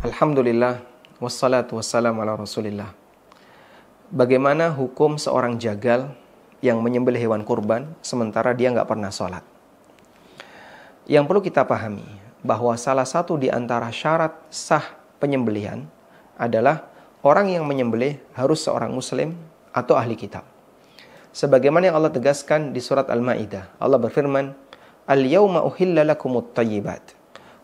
Alhamdulillah, wassalatu wassalamu ala rasulillah. Bagaimana hukum seorang jagal yang menyembelih hewan kurban sementara dia nggak pernah sholat? Yang perlu kita pahami bahwa salah satu di antara syarat sah penyembelihan adalah orang yang menyembelih harus seorang muslim atau ahli kitab. Sebagaimana yang Allah tegaskan di surat Al-Maidah, Allah berfirman, "Al-yawma uhilla lakumut thayyibat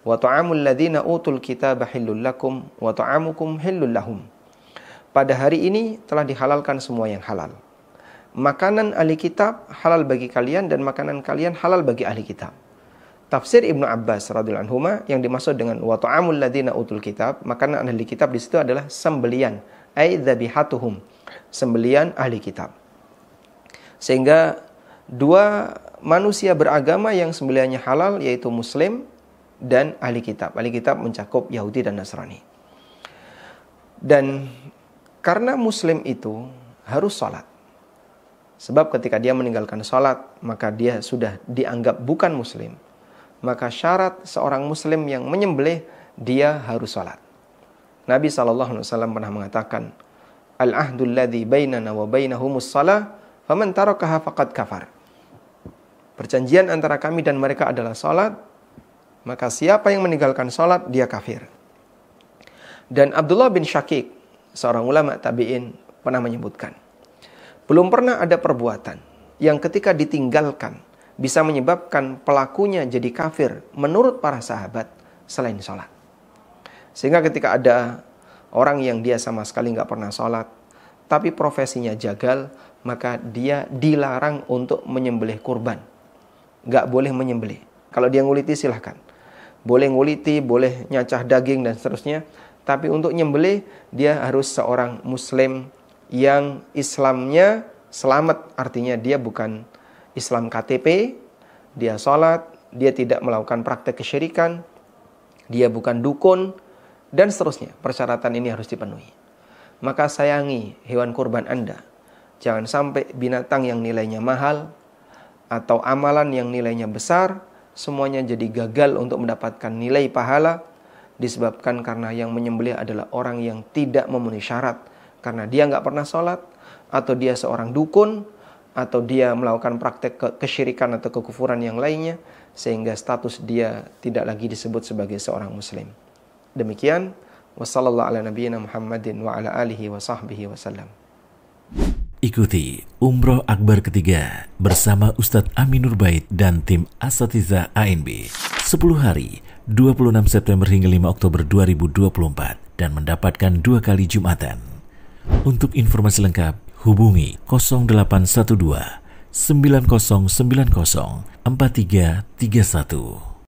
wa ta'amul ladzina utul kitaba hillul lakum wa ta'amukum hillul lahum." Pada hari ini telah dihalalkan semua yang halal. Makanan ahli kitab halal bagi kalian dan makanan kalian halal bagi ahli kitab. Tafsir Ibnu Abbas radhiyallahu anhuma yang dimaksud dengan wa ta'amul ladzina utul kitab, makanan ahli kitab di situ adzabihatuhum, sembelian, ai dzabihatuhum, sembelian ahli kitab. Sehingga dua manusia beragama yang sembelihannya halal yaitu muslim dan ahli kitab. Ahli kitab mencakup Yahudi dan Nasrani. Dan karena muslim itu harus sholat. Sebab ketika dia meninggalkan sholat, maka dia sudah dianggap bukan muslim. Maka syarat seorang muslim yang menyembelih, dia harus sholat. Nabi SAW pernah mengatakan, Al-ahdul ladzi bainana wa bainahumus shalah, faman tarakaha faqad kafar. Perjanjian antara kami dan mereka adalah sholat, maka siapa yang meninggalkan sholat, dia kafir. Dan Abdullah bin Syakik, seorang ulama tabi'in, pernah menyebutkan, belum pernah ada perbuatan yang ketika ditinggalkan bisa menyebabkan pelakunya jadi kafir menurut para sahabat selain sholat. Sehingga ketika ada orang yang dia sama sekali nggak pernah sholat, tapi profesinya jagal, maka dia dilarang untuk menyembelih kurban. Nggak boleh menyembelih. Kalau dia nguliti silahkan. Boleh nguliti, boleh nyacah daging dan seterusnya. Tapi untuk nyembelih, dia harus seorang muslim yang Islamnya selamat. Artinya dia bukan Islam KTP, dia sholat, dia tidak melakukan praktek kesyirikan, dia bukan dukun, dan seterusnya. Persyaratan ini harus dipenuhi. Maka sayangi hewan kurban Anda. Jangan sampai binatang yang nilainya mahal atau amalan yang nilainya besar semuanya jadi gagal untuk mendapatkan nilai pahala disebabkan karena yang menyembelih adalah orang yang tidak memenuhi syarat karena dia nggak pernah sholat atau dia seorang dukun atau dia melakukan praktek kesyirikan atau kekufuran yang lainnya sehingga status dia tidak lagi disebut sebagai seorang muslim. Demikian wassallallahu ala nabiyyina Muhammadin wa ala alihi wa sahbihi wasallam. Ikuti Umroh Akbar ketiga bersama Ustadz Aminur Bait dan tim Asatidzah ANB 10 hari 26 September hingga 5 Oktober 2024 dan mendapatkan 2 kali Jumatan. Untuk informasi lengkap hubungi 0812 9090 4331.